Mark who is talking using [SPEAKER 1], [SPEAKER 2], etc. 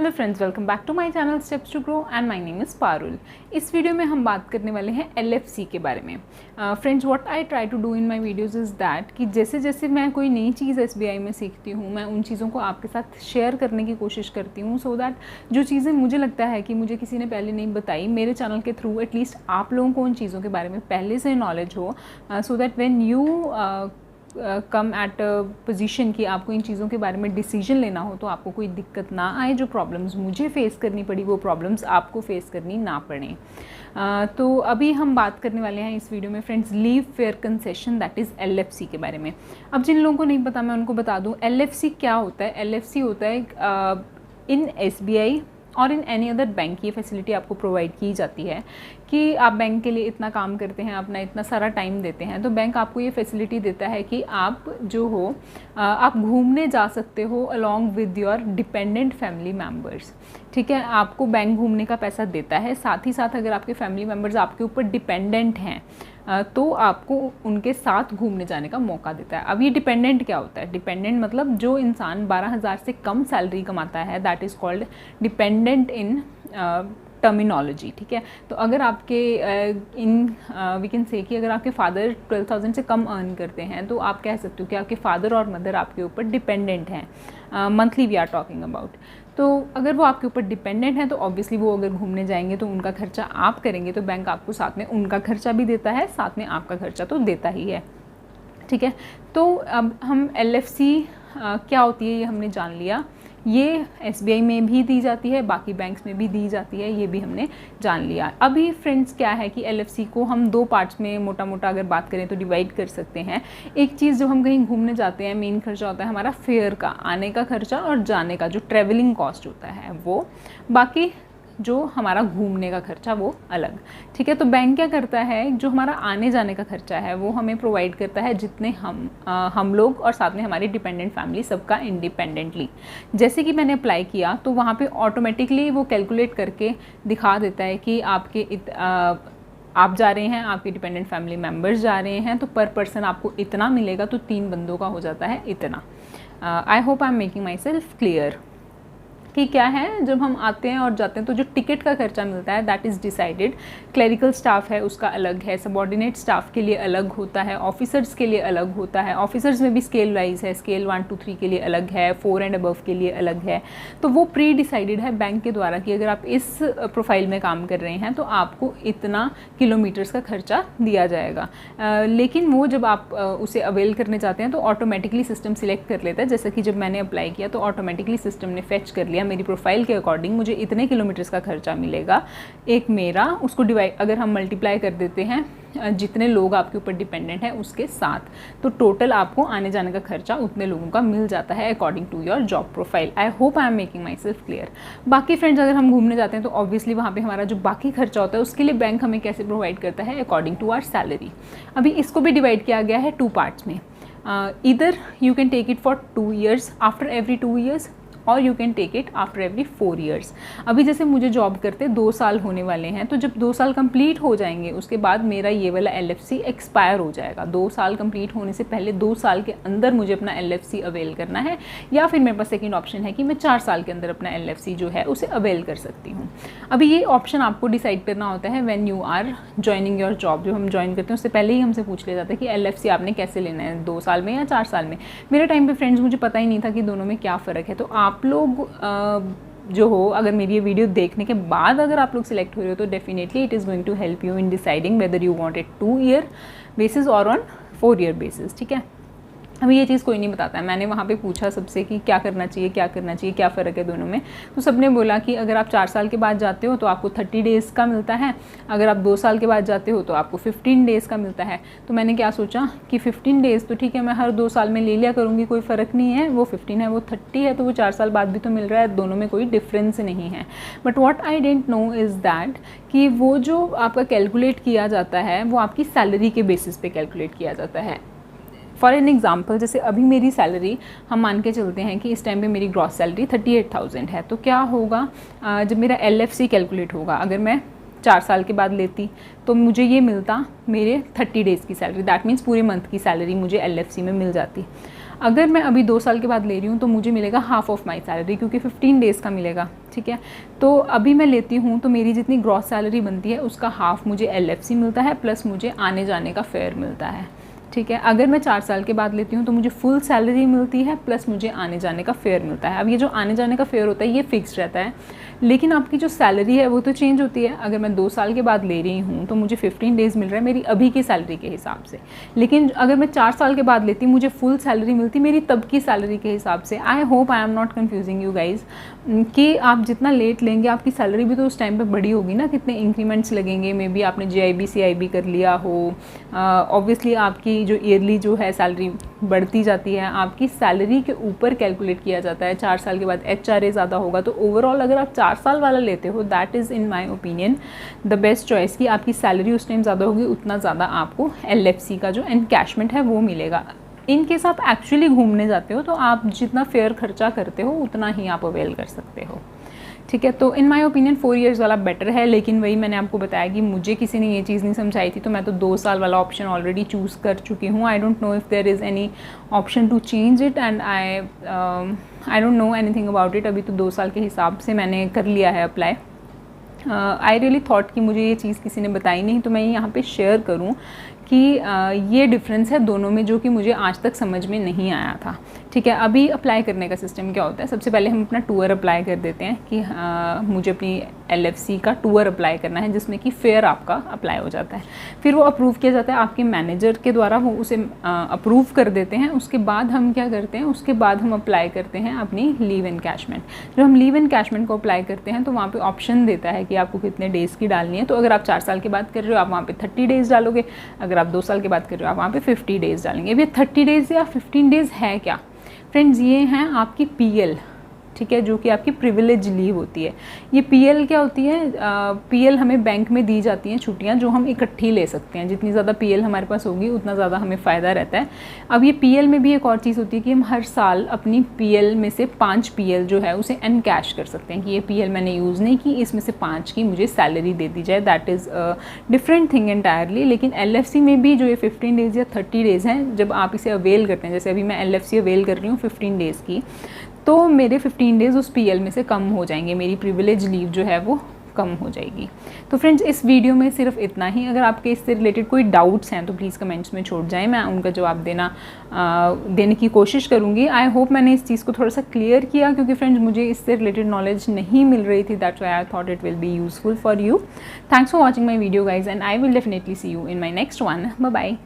[SPEAKER 1] Hello friends, welcome back to my channel steps to grow and my name is Parul. इस video में हम बात करने वाले हैं एलएफसी के बारे में। Friends, what I try to do in my videos is that कि जैसे जैसे मैं कोई नई चीज़ एसबीआई में सीखती हूँ, मैं उन चीज़ों को आपके साथ शेयर करने की कोशिश करती हूँ, सो दैट जो चीज़ें मुझे लगता है कि मुझे किसी ने पहले नहीं बताई, मेरे चैनल के थ्रू एटलीस्ट आप लोगों को उन चीज़ों के बारे में पहले से नॉलेज हो, so that when you come at position कि आपको इन चीज़ों के बारे में डिसीजन लेना हो तो आपको कोई दिक्कत ना आए, जो प्रॉब्लम्स मुझे फेस करनी पड़ी वो प्रॉब्लम्स आपको फेस करनी ना पड़े। तो अभी हम बात करने वाले हैं इस वीडियो में friends leave fair concession, that is LFC के बारे में। अब जिन लोगों को नहीं पता मैं उनको बता दूं एलएफसी क्या होता है। एलएफसी होता है इन एसबीआई और इन एनी अदर बैंक ये फैसिलिटी आपको प्रोवाइड की जाती है कि आप बैंक के लिए इतना काम करते हैं, अपना इतना सारा टाइम देते हैं, तो बैंक आपको ये फैसिलिटी देता है कि आप जो हो आप घूमने जा सकते हो along with your dependent family members. ठीक है, आपको बैंक घूमने का पैसा देता है, साथ ही साथ अगर आपके फैमिली मेम्बर्स आपके ऊपर डिपेंडेंट हैं तो आपको उनके साथ घूमने जाने का मौका देता है। अब ये डिपेंडेंट क्या होता है? डिपेंडेंट मतलब जो इंसान 12,000 से कम सैलरी कमाता है, that is called dependent in terminology. ठीक है, तो अगर आपके वी कैन से कि अगर आपके फादर 12,000 से कम अर्न करते हैं तो आप कह सकते हो कि आपके फादर और मदर आपके ऊपर डिपेंडेंट हैं, monthly we are talking about. तो अगर वो आपके ऊपर डिपेंडेंट है तो ऑब्वियसली वो अगर घूमने जाएंगे तो उनका खर्चा आप करेंगे, तो बैंक आपको साथ में उनका खर्चा भी देता है, साथ में आपका खर्चा तो देता ही है। ठीक है, तो अब हम एलएफसी क्या होती है ये हमने जान लिया। ये एसबीआई में भी दी जाती है, बाकी बैंक्स में भी दी जाती है, ये भी हमने जान लिया। अभी फ्रेंड्स क्या है कि एलएफसी को हम दो पार्ट्स में मोटा मोटा अगर बात करें तो डिवाइड कर सकते हैं। एक चीज़ जब हम कहीं घूमने जाते हैं, मेन खर्चा होता है हमारा फेयर का, आने का खर्चा और जाने का जो ट्रैवलिंग कॉस्ट होता है वो, बाकी जो हमारा घूमने का खर्चा वो अलग। ठीक है, तो बैंक क्या करता है, जो हमारा आने जाने का खर्चा है वो हमें प्रोवाइड करता है जितने हम लोग और साथ में हमारी डिपेंडेंट फैमिली सबका इंडिपेंडेंटली। जैसे कि मैंने अप्लाई किया तो वहाँ पे ऑटोमेटिकली वो कैलकुलेट करके दिखा देता है कि आप जा रहे हैं, आपके डिपेंडेंट फैमिली मेम्बर्स जा रहे हैं, तो पर पर्सन आपको इतना मिलेगा, तो 3 बंदों का हो जाता है इतना। आई hope I am making myself clear कि क्या है। जब हम आते हैं और जाते हैं तो जो टिकट का खर्चा मिलता है that is decided, clerical staff है उसका अलग है, सबॉर्डिनेट स्टाफ के लिए अलग होता है, ऑफिसर्स के लिए अलग होता है, ऑफिसर्स में भी स्केल वाइज है, स्केल 1 2 3 के लिए अलग है, 4 एंड अबव के लिए अलग है। तो वो प्री डिसाइडेड है बैंक के द्वारा कि अगर आप इस प्रोफाइल में काम कर रहे हैं तो आपको इतना किलोमीटर्स का खर्चा दिया जाएगा। लेकिन वो जब आप उसे अवेल करने जाते हैं तो ऑटोमेटिकली सिस्टम सिलेक्ट कर लेता है। जैसे कि जब मैंने अप्लाई किया तो ऑटोमेटिकली सिस्टम ने फेच कर लिया मेरी प्रोफाइल के अकॉर्डिंग मुझे इतने किलोमीटर्स का खर्चा मिलेगा। एक मेरा उसको डिवाइड अगर हम मल्टीप्लाई कर देते हैं जितने लोग आपके ऊपर डिपेंडेंट हैं उसके साथ, तो टोटल आपको आने जाने का खर्चा उतने लोगों का मिल जाता है according to your job profile. I hope I am making myself clear. बाकी फ्रेंड्स, अगर हम घूमने जाते हैं तो ऑब्वियसली वहाँ पे हमारा जो बाकी खर्चा होता है उसके लिए बैंक हमें कैसे प्रोवाइड करता है, अकॉर्डिंग टू आवर सैलरी। अभी इसको भी डिवाइड किया गया है 2 पार्ट्स में। Either you can take it for 2 years, after every 2 years, और you can take it after every 4 years। अभी जैसे मुझे जॉब करते 2 साल होने वाले हैं, तो जब 2 साल कंप्लीट हो जाएंगे उसके बाद मेरा ये वाला एलएफसी एक्सपायर हो जाएगा। 2 साल कंप्लीट होने से पहले 2 साल के अंदर मुझे अपना एलएफसी अवेल करना है, या फिर मेरे पास सेकेंड ऑप्शन है कि मैं 4 साल के अंदर अपना एलएफसी जो है उसे अवेल कर सकती हूँ। अभी ये ऑप्शन आपको डिसाइड करना होता है when you are joining your job. जो हम ज्वाइन करते हैं उससे पहले ही हमसे पूछ लिया जाता है कि एलएफसी आपने कैसे लेना है, 2 साल में या 4 साल में। मेरे टाइम पे फ्रेंड्स मुझे पता ही नहीं था कि दोनों में क्या फ़र्क है। तो आप लोग जो हो, अगर मेरी ये वीडियो देखने के बाद अगर आप लोग सिलेक्ट हो रहे हो तो definitely it is going to help you in deciding whether you want it 2 year basis और ऑन 4 year बेसिस। ठीक है, अभी ये चीज़ कोई नहीं बताता है। मैंने वहाँ पे पूछा सबसे कि क्या करना चाहिए, क्या करना चाहिए, क्या फ़र्क है दोनों में, तो सबने बोला कि अगर आप 4 साल के बाद जाते हो तो आपको 30 days का मिलता है, अगर आप 2 साल के बाद जाते हो तो आपको 15 days का मिलता है। तो मैंने क्या सोचा कि 15 days तो ठीक है, मैं हर 2 साल में ले लिया करूँगी, कोई फ़र्क नहीं है। वो 15 है, वो 30 है, तो वो 4 साल बाद भी तो मिल रहा है, दोनों में कोई डिफरेंस नहीं है। But what I don't know is that कि वो जो आपका कैलकुलेट किया जाता है वो आपकी सैलरी के बेसिस पे कैलकुलेट किया जाता है। फॉर एन एग्ज़ाम्पल, जैसे अभी मेरी सैलरी हम मान के चलते हैं कि इस टाइम पे मेरी ग्रॉस सैलरी 38,000 है, तो क्या होगा जब मेरा एलएफसी कैलकुलेट होगा, अगर मैं 4 साल के बाद लेती तो मुझे ये मिलता मेरे 30 days की सैलरी, दैट मीन्स पूरे मंथ की सैलरी मुझे एलएफसी में मिल जाती। अगर मैं अभी 2 साल के बाद ले रही हूँ तो मुझे मिलेगा हाफ ऑफ माई सैलरी, क्योंकि 15 डेज़ का मिलेगा, ठीक है। तो अभी मैं लेती हूँ तो मेरी जितनी ग्रॉस सैलरी बनती है उसका हाफ मुझे LFC मिलता है, प्लस मुझे आने जाने का फेयर मिलता है, ठीक है। अगर मैं 4 साल के बाद लेती हूँ तो मुझे फुल सैलरी मिलती है, प्लस मुझे आने जाने का फेयर मिलता है। अब ये जो आने जाने का फेयर होता है ये फिक्स रहता है, लेकिन आपकी जो सैलरी है वो तो चेंज होती है। अगर मैं 2 साल के बाद ले रही हूँ तो मुझे 15 डेज़ मिल रहा है मेरी अभी की सैलरी के हिसाब से, लेकिन अगर मैं 4 साल के बाद लेती हूँ मुझे फुल सैलरी मिलती मेरी तब की सैलरी के हिसाब से। आई hope I am not confusing you guys, कि आप जितना लेट लेंगे आपकी सैलरी भी तो उस टाइम पे बड़ी होगी ना, कितने इंक्रीमेंट्स लगेंगे, मे बी आपने JIB CIB कर लिया हो, ऑब्वियसली आपकी जो ईयरली जो है सैलरी बढ़ती जाती है, आपकी सैलरी के ऊपर कैलकुलेट किया जाता है। 4 साल के बाद HRA ज़्यादा होगा, तो ओवरऑल अगर आप 4 साल वाला लेते हो that is in my opinion the best choice, कि आपकी सैलरी उस टाइम ज़्यादा होगी उतना ज़्यादा आपको LFC का जो एनकैशमेंट है वो मिलेगा। इन केस आप एक्चुअली घूमने जाते हो तो आप जितना फेयर खर्चा करते हो उतना ही आप अवेल कर सकते हो, ठीक है। तो इन माय ओपिनियन 4 इयर्स वाला बेटर है, लेकिन वही मैंने आपको बताया कि मुझे किसी ने ये चीज़ नहीं समझाई थी, तो मैं तो 2 साल वाला ऑप्शन ऑलरेडी चूज़ कर चुकी हूँ। I don't know if there is any option to change it, and I don't know anything about it. अभी तो 2 साल के हिसाब से मैंने कर लिया है अप्लाई। आई रियली थॉट कि मुझे ये चीज़ किसी ने बताई नहीं, तो मैं यहाँ पे शेयर करूँ कि ये डिफरेंस है दोनों में जो कि मुझे आज तक समझ में नहीं आया था, ठीक है। अभी अप्लाई करने का सिस्टम क्या होता है, सबसे पहले हम अपना टूर अप्लाई कर देते हैं कि मुझे अपनी LFC का टूर अप्लाई करना है, जिसमें कि फेयर आपका अप्लाई हो जाता है। फिर वो अप्रूव किया जाता है आपके मैनेजर के द्वारा, वो उसे अप्रूव कर देते हैं। उसके बाद हम क्या करते हैं, उसके बाद हम अप्लाई करते हैं अपनी लीव एनकैशमेंट। जब हम लीव एनकैशमेंट को अप्लाई करते हैं तो वहाँ पे ऑप्शन देता है कि आपको कितने डेज़ की डालनी है। तो अगर आप 4 साल के बाद कर रहे हो आप वहाँ पे 30 डेज़ डालोगे, अगर आप 2 साल के बाद कर रहे हो आप वहाँ पे 50 डेज़ डालेंगे। अब ये 30 डेज़ या 15 डेज़ है क्या फ्रेंड्स, ये हैं आपकी PL, ठीक है, जो कि आपकी प्रिविलेज लीव होती है। ये PL क्या होती है, PL हमें बैंक में दी जाती हैं छुट्टियां जो हम इकट्ठी ले सकते हैं। जितनी ज़्यादा PL हमारे पास होगी उतना ज़्यादा हमें फ़ायदा रहता है। अब ये PL में भी एक और चीज़ होती है कि हम हर साल अपनी PL में से 5 PL जो है उसे एनकैश कर सकते हैं, कि ये PL मैंने यूज़ नहीं की, इसमें से 5 की मुझे सैलरी दे दी जाए। That is different thing entirely. लेकिन LFC में भी जो ये 15 डेज़ या 30 डेज़ हैं, जब आप इसे अवेल करते हैं, जैसे अभी मैं LFC अवेल कर रही हूँ 15 डेज़ की, तो मेरे 15 डेज़ उस PL में से कम हो जाएंगे, मेरी प्रिविलेज लीव जो है वो कम हो जाएगी। तो फ्रेंड्स इस वीडियो में सिर्फ इतना ही। अगर आपके इससे रिलेटेड कोई डाउट्स हैं तो प्लीज़ कमेंट्स में छोड़ जाएं, मैं उनका जवाब देने की कोशिश करूँगी। आई होप मैंने इस चीज़ को थोड़ा सा क्लियर किया, क्योंकि फ्रेंड्स मुझे इससे रिलेटेड नॉलेज नहीं मिल रही थी। That's why I thought it will be useful for you. Thanks for watching my video guys, and I will definitely see you in my next one. Bye bye.